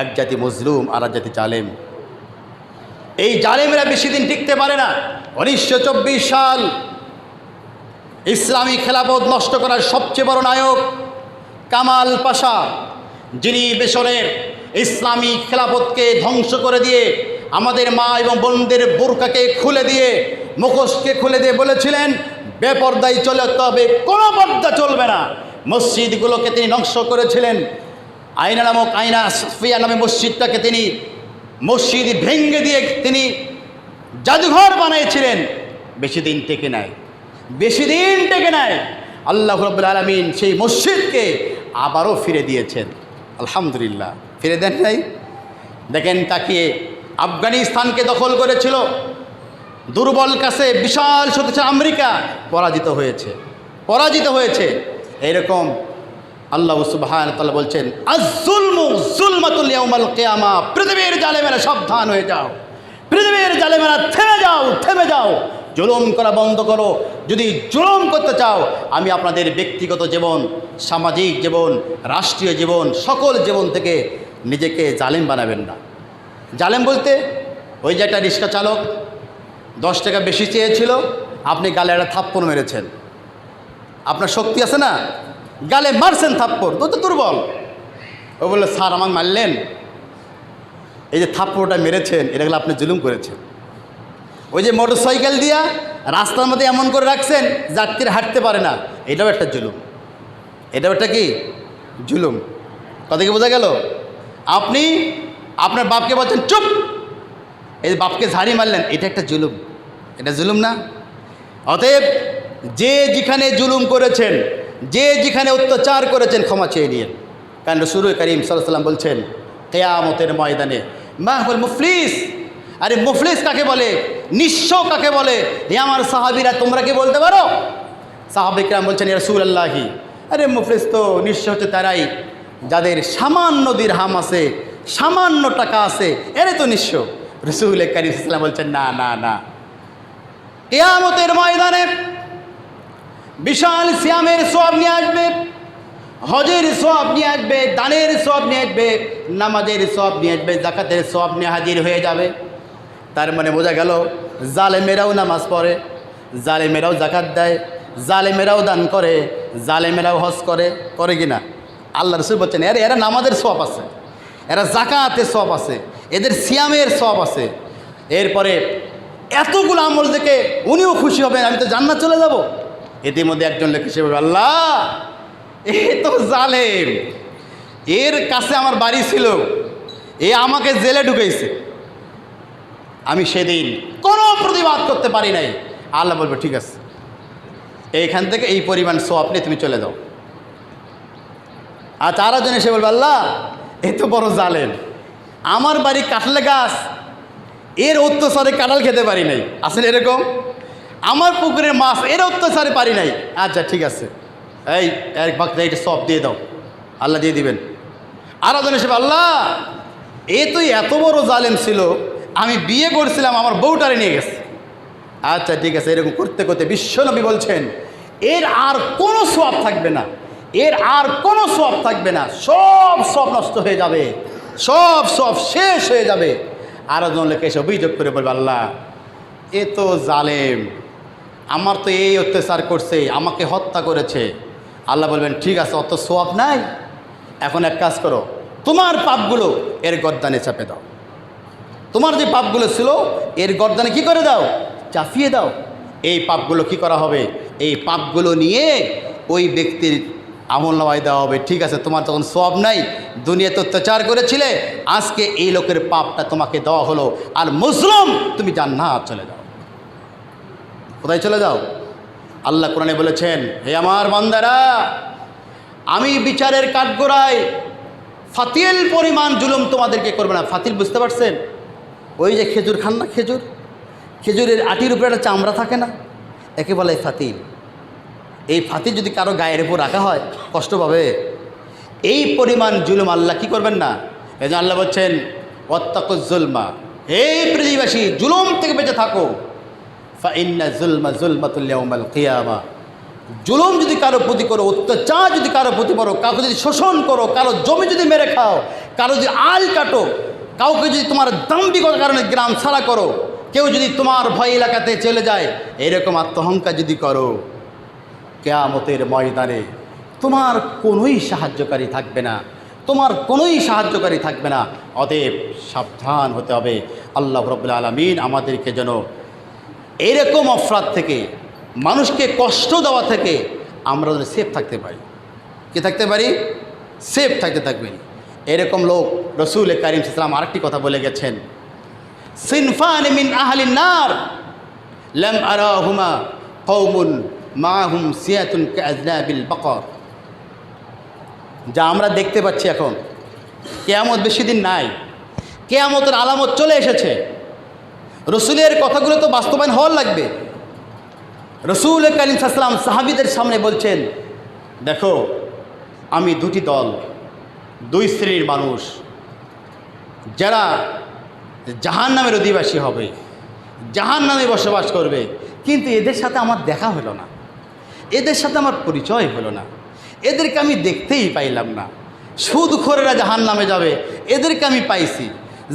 এক জাতি মজলুম আর এক জাতি জালেম। এই জালেমেরা বেশি দিন টিকতে পারে না। 1924 সাল ইসলামী খেলাফত নষ্ট করার সবচেয়ে বড় নায়ক কামাল পাশা, যিনি মিশরের ইসলামী খেলাফতকে ধ্বংস করে দিয়ে আমাদের মা এবং বোনদের বোরকাকে খুলে দিয়ে, মুখোশকে খুলে দিয়ে বলেছিলেন বেপর্দায় চলতে হবে, কোনো পর্দা চলবে না। মসজিদগুলোকে তিনি ধ্বংস করেছিলেন। আয়না নামক আয়না সফিয়া নামে মসজিদটাকে তিনি মসজিদ ভেঙ্গে দিয়ে তিনি জাদুঘর বানিয়েছিলেন। বেশি দিন টেকে নাই, আল্লাহ রাব্বুল আলামিন সেই মসজিদকে আবারও ফিরে দিয়েছেন। আলহামদুলিল্লাহ, ফিরে দেন নাই? দেখেন তাকিয়ে আফগানিস্তানকে দখল করেছিল, দুর্বল কাছে বিশাল শক্তিশালী আমেরিকা পরাজিত হয়েছে। এইরকম আল্লাহ সুবহানাহু ওয়া তাআলা বলছেন আয-যুলমু যুলমাতুল ইয়াউমাল কিয়ামা, পৃথিবীর জালেমেরা সাবধান হয়ে যাও, পৃথিবীর জালেমেরা থেমে যাও, জুলুম করা বন্ধ করো। যদি জুলুম করতে চাও, আমি আপনাদের ব্যক্তিগত জীবন, সামাজিক জীবন, রাষ্ট্রীয় জীবন, সকল জীবন থেকে নিজেকে জালেম বানাবেন না। জালেম বলতে ওই যে একটা রিক্সা চালক 10 টাকা বেশি চেয়েছিল, আপনি গালে একটা থাপ্পড় মেরেছেন, আপনার শক্তি আছে না, গালে মারছেন থাপ্পড়, তো দুর্বল। ও বললো স্যার আমাকে মারলেন, এই যে থাপ্পড়টা মেরেছেন এটা গেলে আপনি জুলুম করেছেন। ওই যে মোটরসাইকেল দিয়া রাস্তার মধ্যে এমন করে রাখছেন যাত্রীরা হাঁটতে পারে না, এটাও একটা জুলুম, এটাও একটা কি জুলুম। কথা কি বোঝা গেল? আপনি আপনার বাপকে বলছেন চুপ, এই বাপকে ঝাড়ি মারলেন, এটা একটা জুলুম, এটা জুলুম না? অতএব যে যেখানে জুলুম করেছেন, যে যেখানে অত্যাচার করেছেন, ক্ষমা চেয়ে নিন। কারণ রাসূল করিম সাল্লাল্লাহু আলাইহি ওয়াসাল্লাম বলছেন কিয়ামতের ময়দানে মা হুল মুফলিস, আরে মুফলিস কাকে বলে, নিঃস্ব কাকে বলে? হে আমার সাহাবীরা তোমরা কি বলতে পারো? সাহাবায়ে কেরাম বলছেন ইয়া রাসূলুল্লাহি, আরে মুফলিস তো নিঃস্ব হচ্ছে তারাই যাদের সামান্য দিরহাম আছে, সামান্য টাকা আছে, এরে তো নিঃস্ব। রাসূল করিম সাল্লাল্লাহু আলাইহি ওয়াসাল্লাম বলছেন না না না, কিয়ামতের ময়দানে বিশাল সিয়ামের সওয়াব নিয়ে আসবে, হজের সওয়াব নিয়ে আসবে, দানের সওয়াব নিয়ে আসবে, নামাজের সওয়াব নিয়ে আসবে, যাকাতের সওয়াব নিয়ে হাজির হয়ে যাবে। তার মানে বোঝা গেল জালেমেরাও নামাজ পড়ে, জালেমেরাও যাকাত দেয়, জালেমেরাও দান করে, জালেমেরাও হজ করে, করে কিনা? আল্লাহ রাসূল বলছেন এরা নামাজের সওয়াব আছে, এরা যাকাতের সওয়াব আছে, এদের সিয়ামের সওয়াব আছে। এরপরে এতগুলো আমল দেখে উনিও খুশি হবেন, আমি তো জান্নাত চলে যাব। এদের মধ্যে একজন লোক হিসেবে আল্লাহ এ তো জালেম, এর কাছে আমার বাড়ি ছিল, এ আমাকে জেলে ঢুকেছে, আমি সেদিন কোনো প্রতিবাদ করতে পারি নাই। আল্লাহ বলবে ঠিক আছে, এইখান থেকে এই পরিমাণ সওয়াব নিয়ে তুমি চলে যাও। আর তারা জন এসে বলবে আল্লাহ এ তো বড় জালেম, আমার বাড়ি কাঁঠাল গাছ, এর অত্যাচারে কাঁঠাল খেতে পারি নাই, আসলে এরকম আমার পুকুরের মাছ, এর অত্যাচারে পারি নাই। আচ্ছা ঠিক আছে, এই এক ভাগ এইটা সব দিয়ে দাও, আল্লাহ দিয়ে দিবেন। আর জন এসে আল্লাহ এ তো এত বড় জালেম ছিল, আমি বিয়ে করছিলাম, আমার বউটারে নিয়ে গেছে। আচ্ছা ঠিক আছে, এরকম করতে করতে বিশ্বনবী বলছেন এর আর কোনো সওয়াব থাকবে না, এর আর কোনো সওয়াব থাকবে না, সব সব নষ্ট হয়ে যাবে, সব সব শেষ হয়ে যাবে। আরও জন লোক এসে অভিযোগ করে বলবে আল্লাহ এ তো জালেম, আমার তো এই অত্যাচার করছে, আমাকে হত্যা করেছে। আল্লাহ বলবেন ঠিক আছে, অত সওয়াব নাই, এখন এক কাজ করো, তোমার পাপগুলো এর গর্দানে চাপে দাও, তোমার যে পাপগুলো ছিল এর গর্দানে কি করে দাও, চাপিয়ে দাও। এই পাপগুলো কি করা হবে, এই পাপগুলো নিয়ে ওই ব্যক্তির আমলনামায় দেওয়া হবে। ঠিক আছে, তোমার তখন সওয়াব নাই, দুনিয়াতে অত্যাচার করেছিলে, আজকে এই লোকের পাপটা তোমাকে দেওয়া হলো, আর মুসলিম তুমি জান্নাত চলে যাও। কোথায় চলে যাও? আল্লাহ কোরআনে বলেছেন হে আমার বান্দারা, আমি বিচারের কাঠগড়ায় ফাতিল পরিমাণ জুলুম তোমাদেরকে করবে না। ফাতিল বুঝতে পারছেন? ওই যে খেজুর খান না, খেজুরের আটির উপরে একটা চামড়া থাকে না, একে বলে ফাতিল। এই ফাতিল যদি কারো গায়ের উপর রাখা হয় কষ্ট পাবে। এই পরিমাণ জুলুম আল্লাহ কি করবেন না। এই জন্য আল্লাহ বলছেন ওয়াত্তাকুজ জুলমা, হে পৃথিবীবাসী জুলুম থেকে বেঁচে থাকো, ফাইন্না জুলমা জুলমাতুল ইয়াউমাল কিয়ামা। জুলুম যদি কারো প্রতি করো, অত্যাচার যদি কারো প্রতি করো, কাউকে যদি শোষণ করো, কারো জমি যদি মেরে খাও, কারো যদি আল কাটো, কাউকে যদি তোমার দাম্ভিকতার কারণে গ্রাম ছাড়া করো, কেউ যদি তোমার ভয় এলাকাতে চলে যায়, এরকম আত্মহংকার যদি করো, কিয়ামতের ময়দানে তোমার কোনোই সাহায্যকারী থাকবে না, তোমার কোনোই সাহায্যকারী থাকবে না। অতএব সাবধান হতে হবে। আল্লাহ রাব্বুল আলামিন আমাদেরকে যেন এরকম অপরাধ থেকে, মানুষকে কষ্ট দেওয়া থেকে আমরা যেন সেফ থাকতে পারি। কি থাকতে পারি? সেফ থাকতে থাকবেন। এরকম লোক রসুল কারীম সাল্লাল্লাহু আলাইহি ওয়াসাল্লাম আরেকটি কথা বলে গেছেন, সিনফান মিন আহলিন নার লাম আরাহুমা কওমুন মাহুম সিয়াতুন কাযনাবিল বাকার। যা আমরা দেখতে পাচ্ছি এখন, কিয়ামত বেশি দিন নাই, কিয়ামতের আলামত চলে এসেছে। রসুলের কথাগুলো তো বাস্তবায়ন হওয়ার লাগবে। রসুল কারীম সাল্লাল্লাহু আলাইহি ওয়াসাল্লাম সাহাবীদের সামনে বলছেন, দেখো আমি দুটি দল, দুই শ্রেণীর মানুষ, যারা জাহান্নামের অধিবাসী হবে, জাহান্নামে বসবাস করবে, কিন্তু এদের সাথে আমার দেখা হলো না, এদের সাথে আমার পরিচয় হলো না, এদেরকে আমি দেখতেই পাইলাম না। সুদখোরেরা জাহান্নামে যাবে, এদেরকে আমি পাইছি।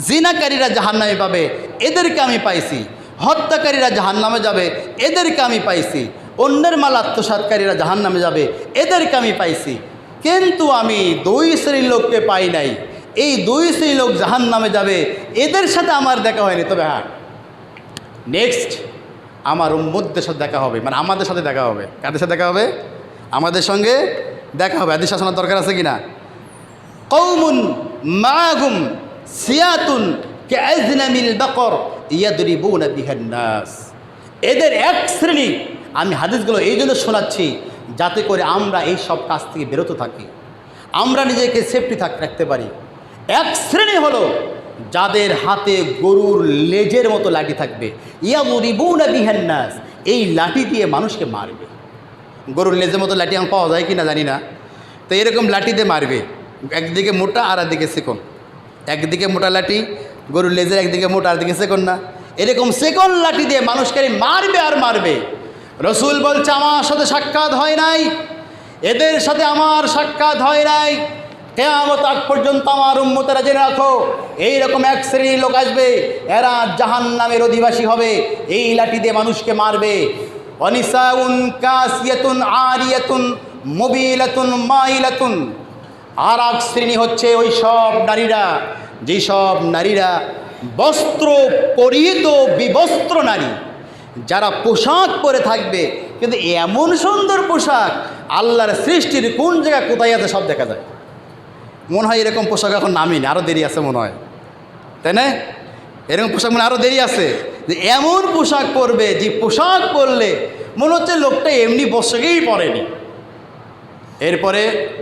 জিনাকারীরা জাহান্নামে পাবে, এদেরকে আমি পাইছি। হত্যাকারীরা জাহান্নামে যাবে, এদেরকে আমি পাইছি। অন্যের মাল আত্মসাৎকারীরা জাহান্নামে যাবে, এদেরকে আমি পাইছি। কিন্তু আমি দুই শ্রেণীর লোককে পাই নাই। এই দুই শ্রেণীর লোক জাহান্নামে যাবে, এদের সাথে আমার দেখা হয়নি। তবে হ্যাঁ, নেক্সট আমার উম্মতদের সাথে দেখা হবে, মানে আমাদের সাথে দেখা হবে। কাদের সাথে দেখা হবে? আমাদের সঙ্গে দেখা হবে। হাদিস শোনার দরকার আছে কিনা? কওমুন মাহুম সিয়াতুন কাযনামিল বাকর ইয়াদরিবুনা বিহান নাস। এদের এক শ্রেণী, আমি হাদিসগুলো এই জন্য শোনাচ্ছি যাতে করে আমরা এই সব কাজ থেকে বিরত থাকি, আমরা নিজেকে সেফটি রাখতে পারি। এক শ্রেণী হলো যাদের হাতে গরুর লেজের মতো লাঠি থাকবে, ইয়াদরিবুনা বিহান নাস, এই লাঠি দিয়ে মানুষকে মারবে। গরুর লেজের মতো লাঠি এখন পাওয়া যায় কি না জানি না, তো এরকম লাঠি দিয়ে মারবে, একদিকে মোটা আর একদিকে চিকন। একদিকে মোটা লাঠি, গরুর লেজের একদিকে মোটা আর একদিকে চিকন না, এরকম সেকল লাঠি দিয়ে মানুষকে মারবে আর মারবে। রসুল বলছে আমার সাথে সাক্ষাৎ হয় নাই, এদের সাথে আমার সাক্ষাৎ হয় নাই, কিয়ামত আগ পর্যন্ত আমার উম্মতেরা জেনে রাখো এইরকম এক শ্রেণীর লোক আসবে, এরা জাহান্নামের অধিবাসী হবে, এই লাঠি দিয়ে মানুষকে মারবে। অনিসাউন কাসিয়াতুন আরিয়াতুন মুবিলাতুন মাইলাতুন। আর এক শ্রেণী হচ্ছে ওই সব নারীরা, যেসব নারীরা বস্ত্র পরিহিত বিবস্ত্র নারী, যারা পোশাক পরে থাকবে, কিন্তু এমন সুন্দর পোশাক আল্লাহর সৃষ্টির কোন জায়গা কোথায় আছে সব দেখা যায়। মনে হয় এরকম পোশাক এখন নামিনি, আরও দেরি আছে মনে হয়, তাই না? এরকম পোশাক মানে আরও দেরি আছে, যে এমন পোশাক পরবে যে পোশাক পরলে মনে হচ্ছে লোকটা এমনি বসেই পরেনি। এরপরে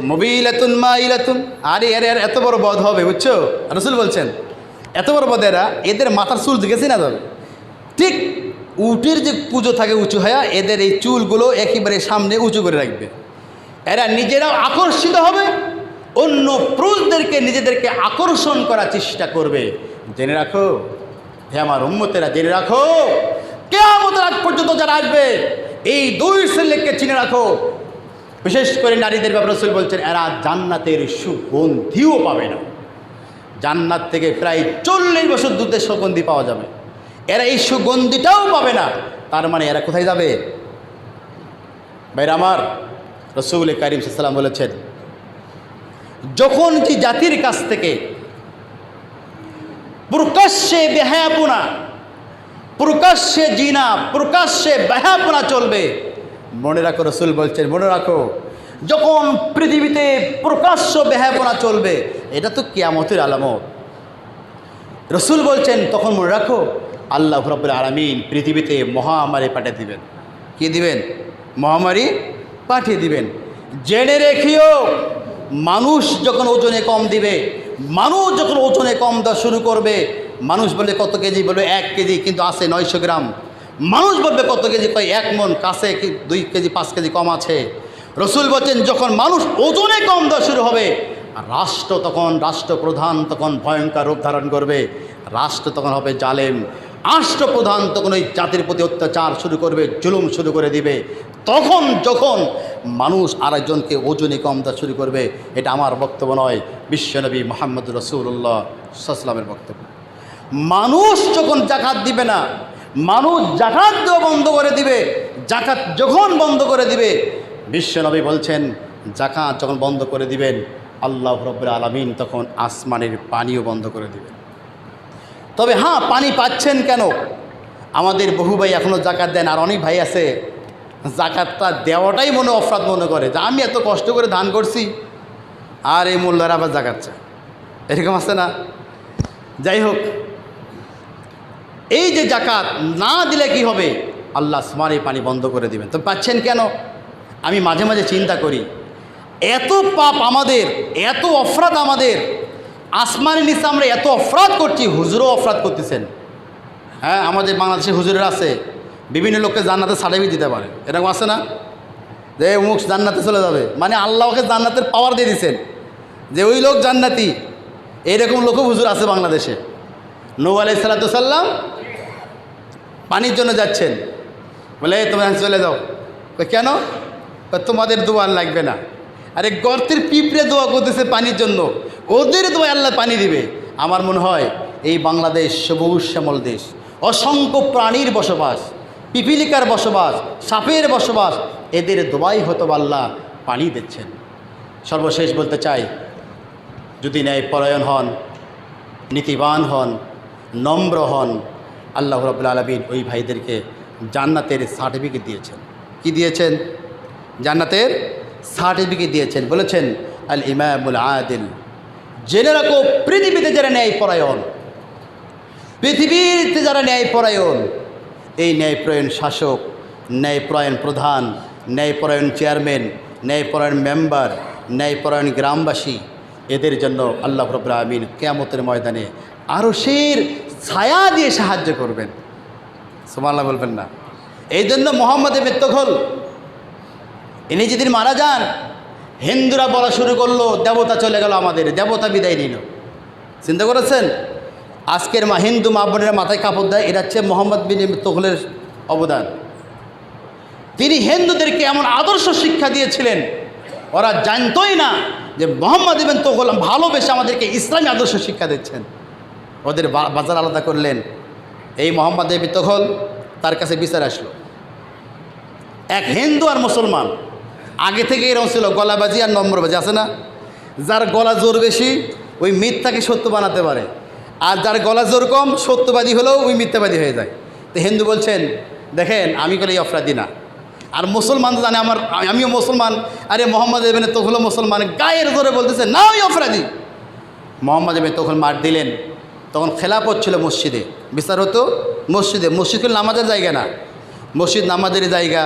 মুবিলাতুন মাইলাতুন। আরে এর এত বড় বধ হবে, বুঝছো? রাসূল বলছেন এত বড় বধ, এদের মাথার চুল দেখেছি না যাবে, ঠিক উটের যে পুজো থাকে উঁচু হয়ে, এদের এই চুলগুলো একেবারে সামনে উঁচু করে রাখবে। এরা নিজেরাও আকর্ষিত হবে, অন্য পুরুষদেরকে নিজেদেরকে আকর্ষণ করার চেষ্টা করবে। জেনে রাখো হে আমার উম্মতেরা, জেনে রাখো কিয়ামতের আগ পর্যন্ত যারা আসবে এই দুই শ্রেণীকে চিনে রাখো। বিশেষ করে নারীদের ব্যাপারে রাসূল বলছেন এরা জান্নাতের সুগন্ধিও পাবে না। জান্নাত থেকে প্রায় 40 বছর দূরে সুগন্ধি পাওয়া যাবে, এরা এই সুগন্ধিটাও পাবে না। তার মানে এরা কোথায় যাবে? ভাইরা আমার, রাসূল কারীম সাল্লাল্লাহু আলাইহি ওয়াসাল্লাম বলেছেন যখন যে জাতির কাছ থেকে প্রকাশ্যে বেহায়াপনা, প্রকাশ্যে জিনা, প্রকাশ্যে বেহায়াপনা চলবে, মনে রাখো রাসূল বলছেন মনে রাখো যখন পৃথিবীতে প্রকাশ্য বেহায়াপনা চলবে, এটা তো কিয়ামতের আলামত। রাসূল বলছেন তখন মনে রাখো আল্লাহ রাব্বুল আলামিন পৃথিবীতে মহামারী পাঠিয়ে দিবেন। কি দিবেন? মহামারী পাঠিয়ে দিবেন। জেনে রেখিও মানুষ যখন ওজনে কম দিবে, মানুষ যখন ওজনে কম দেওয়া শুরু করবে, মানুষ বলবে কত কেজি, বলবে 1 কেজি, কিন্তু আছে 900 গ্রাম। মানুষ বলবে কত কেজি, কয় 1 মণ, কাছে 2 কেজি 5 কেজি কম আছে। রাসূল বলছেন যখন মানুষ ওজনে কম দেওয়া শুরু হবে, রাষ্ট্র তখন, রাষ্ট্রপ্রধান তখন ভয়ঙ্কর রূপ ধারণ করবে। রাষ্ট্র তখন হবে জালেম, রাষ্ট্রপ্রধান তখন ওই জাতির প্রতি অত্যাচার শুরু করবে, জুলুম শুরু করে দিবে। তখন যখন মানুষ আরেকজনকে ওজনে কম দেওয়া শুরু করবে, এটা আমার বক্তব্য নয়, বিশ্বনবী মুহাম্মদ রাসূলুল্লাহ সাল্লাল্লাহু আলাইহি ওয়াসাল্লামের বক্তব্য। মানুষ যখন যাকাত দিবে না, মানুষ যাকাত দেওয়া বন্ধ করে দিবে, যাকাত যখন বন্ধ করে দিবে, বিশ্বনবী বলছেন যাকাত যখন বন্ধ করে দিবেন, আল্লাহ রাব্বুল আলামিন তখন আসমানের পানিও বন্ধ করে দিবেন। তবে হ্যাঁ, পানি পাচ্ছেন কেন? আমাদের বহু ভাই এখনও জাকাত দেন, আর অনেক ভাই আছে জাকাতটা দেওয়াটাই মনে অপরাধ মনে করে, যে আমি এত কষ্ট করে দান করছি আর এই মোল্লারা আবার জাকাত চায়, এরকম আছে না? যাই হোক, এই যে জাকাত না দিলে কি হবে? আল্লাহ আসমানের পানি বন্ধ করে দিবেন। তো পাচ্ছেন কেন? আমি মাঝে মাঝে চিন্তা করি, এত পাপ আমাদের, এত অপরাধ আমাদের, আসমানের নিচে আমরা এত অপরাধ করছি, হুজুরও অপরাধ করতেছেন। হ্যাঁ, আমাদের বাংলাদেশে হুজুরের আছে বিভিন্ন লোককে জান্নাতে সার্টিফিকেট দিতে পারে, এরকম আছে না? যে অমুক জান্নাতে চলে যাবে, মানে আল্লাহ ওকে জান্নাতের পাওয়ার দিয়ে দিয়েছেন যে ওই লোক জান্নাতি। এইরকম লোকও হুজুর আছে বাংলাদেশে। নূহ আলাইহিস সালাম পানির জন্য যাচ্ছেন, বলে তোমরা চলে যাও। কেন? তোমাদের দোয়া লাগবে না। আরে গর্তের পিঁপড়ে দোয়া করতেছে পানির জন্য, ওদের দোয়া আল্লাহ পানি দিবে। আমার মনে হয় এই বাংলাদেশ সবুজ শ্যামল দেশ, অসংখ্য প্রাণীর বসবাস, পিপিলিকার বসবাস, সাপের বসবাস, এদের দোয়াই হয়তো আল্লাহ পানি দিচ্ছেন। সর্বশেষ বলতে চাই, যদি ন্যায়পরায়ণ হন, নীতিবান হন, নম্র হন, আল্লাহ রাব্বুল আলামিন ওই ভাইদেরকে জান্নাতের সার্টিফিকেট দিয়েছেন। কি দিয়েছেন? জান্নাতের সার্টিফিকেট দিয়েছেন। বলেছেন আল ইমামুল আদিল। জেনে রাখো পৃথিবীতে যারা ন্যায়পরায়ণ, পৃথিবীতে যারা ন্যায়পরায়ণ, এই ন্যায়পরায়ণ শাসক, ন্যায়পরায়ণ প্রধান, ন্যায়পরায়ণ চেয়ারম্যান, ন্যায়পরায়ণ মেম্বার, ন্যায়পরায়ণ গ্রামবাসী, এদের জন্য আল্লাহ রাব্বুল আলামিন কিয়ামতের ময়দানে আরশের ছায়া দিয়ে সাহায্য করবেন। সুবহানাল্লাহ বলবেন না? এই জন্য মুহাম্মদের মৃত্যুঘল, ইনি যেদিন মারা যান, হিন্দুরা বলা শুরু করলো দেবতা চলে গেল, আমাদের দেবতা বিদায় নিল। চিন্তা করেছেন? আজকের হিন্দু মা বোনেরা মাথায় কাপড় দেয়, এটা হচ্ছে মোহাম্মদ বিন তোগলের অবদান। তিনি হিন্দুদেরকে এমন আদর্শ শিক্ষা দিয়েছিলেন, ওরা জানতোই না যে মোহাম্মদ বিন তোগল ভালোবেসে আমাদেরকে ইসলামী আদর্শ শিক্ষা দিচ্ছেন। ওদের বাজার আলাদা করলেন। এই মোহাম্মদ বিন তোগল, তার কাছে বিচার আসলো। এক হিন্দু আর মুসলমান, আগে থেকে এরকম ছিল গলাবাজি আর নম্রবাজি আছে না? যার গলা জোর বেশি ওই মিথ্যাকে সত্য বানাতে পারে, আর যার গলা জোর কম সত্যবাদী হলেও ওই মিথ্যাবাদী হয়ে যায়। তো হিন্দু বলছেন, দেখেন আমি কোনো অপরাধী না, আর মুসলমান তো জানে আমিও মুসলমান, আরে মোহাম্মদ ইবনে তোগল মুসলমান, গায়ের জোরে বলতেছে না ওই অপরাধী। মোহাম্মদ ইবনে তোগল মার দিলেন। তখন খেলাফত ছিল মসজিদে, বিচার হতো মসজিদে। মসজিদ হল নামাজের জায়গা না, মসজিদ নামাজের জায়গা,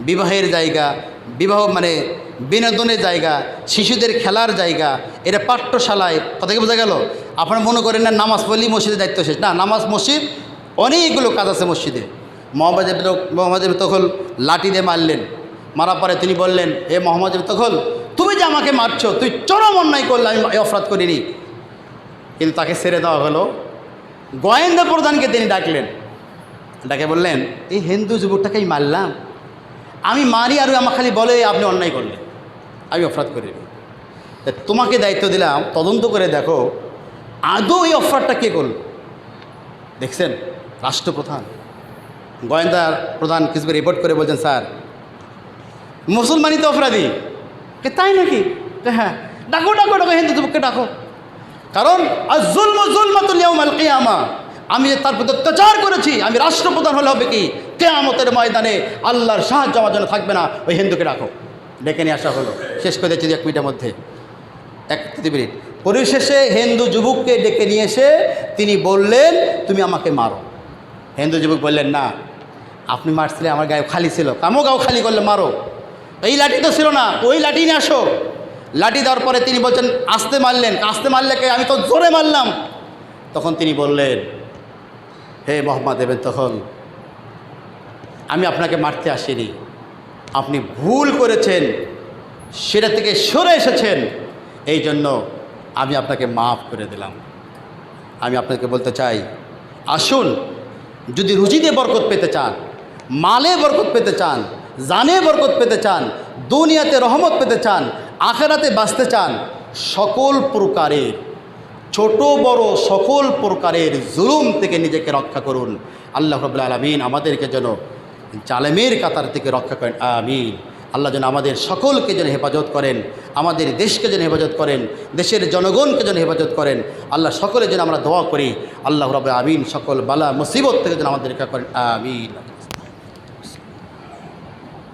বিবাহের জায়গা, বিবাহ মানে বিনোদনের জায়গা, শিশুদের খেলার জায়গা, এটা পাঠ্যশালায়। কথা কি বোঝা গেল? আপনারা মনে করেন না নামাজ পড়লেই মসজিদের দায়িত্ব শেষ, না, নামাজ মসজিদ অনেকগুলো কাজ আছে মসজিদে। মোহাম্মদ ইবনে তোগল লাঠি দিয়ে মারলেন। মারার পরে তিনি বললেন, হে মোহাম্মদ ইবনে তোগল, তুমি যে আমাকে মারছো, তুই চরম অন্যায় করলে, আমি অপরাধ করিনি। কিন্তু তাকে ছেড়ে দেওয়া হলো। গোয়েন্দা প্রধানকে তিনি ডাকলেন, ডাকে বললেন, এই হিন্দু যুবকটাকেই মারলাম, আমি মারি আর আমার খালি বলে আপনি অন্যায় করলেন, আমি অপরাধ করিনি। তোমাকে দায়িত্ব দিলাম, তদন্ত করে দেখো আদৌ এই অপরাধটা কে করল। দেখছেন, রাষ্ট্রপ্রধান, গোয়েন্দা প্রধান কিছু রিপোর্ট করে বলছেন, স্যার মুসলমানই তো অপরাধী। তাই নাকি? হ্যাঁ, ডাকো ডাকো ডাকো, হিন্দু যুবককে ডাকো। কারণ যুলমাতুল ইয়াউমাল কিয়ামা, আমি যে তার প্রতি অত্যাচার করেছি, আমি রাষ্ট্রপ্রধান হলে হবে কি, কিয়ামতের ময়দানে আল্লাহর সাহায্য আমার জন্য থাকবে না। ওই হিন্দুকে ডাকো। ডেকে নিয়ে আসা হলো। শেষ করে দিচ্ছি 1 মিনিটের মধ্যে, 1 মিনিট। পরিশেষে হিন্দু যুবককে ডেকে নিয়ে এসে তিনি বললেন, তুমি আমাকে মারো। হিন্দু যুবক বললেন, না, আপনি মারছিলে, আমার গায়ে খালি ছিল, কামো গাও খালি করলে মারো। এই লাঠি তো ছিল না, ওই লাঠি নিয়ে আসো। লাঠি দেওয়ার পরে তিনি বলছেন, আস্তে মারলেন। আস্তে মারলে কে? আমি তো জোরে মারলাম। তখন তিনি বললেন, হে মোহাম্মদ ইবনে তোগল, আমি আপনাকে মারতে আসিনি, আপনি ভুল করেছেন, সেটা থেকে সরে এসেছেন, এই জন্য আমি আপনাকে মাফ করে দিলাম। আমি আপনাকে বলতে চাই, আসুন, যদি রুজিতে বরকত পেতে চান, মালে বরকত পেতে চান, জানে বরকত পেতে চান, দুনিয়াতে রহমত পেতে চান, আখিরাতে বাঁচতে চান, সকল প্রকারের ছোট বড় সকল প্রকারের জুলুম থেকে নিজেকে রক্ষা করুন। আল্লাহ রাব্বুল আলামিন আমাদেরকে যেন জালেমের কাতার থেকে রক্ষা করেন, আমিন। আল্লাহ যেন আমাদের সকলকে যেন হেফাজত করেন, আমাদের দেশকে যেন হেফাজত করেন, দেশের জনগণকে যেন হেফাজত করেন। আল্লাহ সকলে যেন আমরা দোয়া করি, আল্লাহ রাব্বুল আলামিন সকল বালা মুসিবত থেকে যেন আমাদের রক্ষা করেন, আমিন।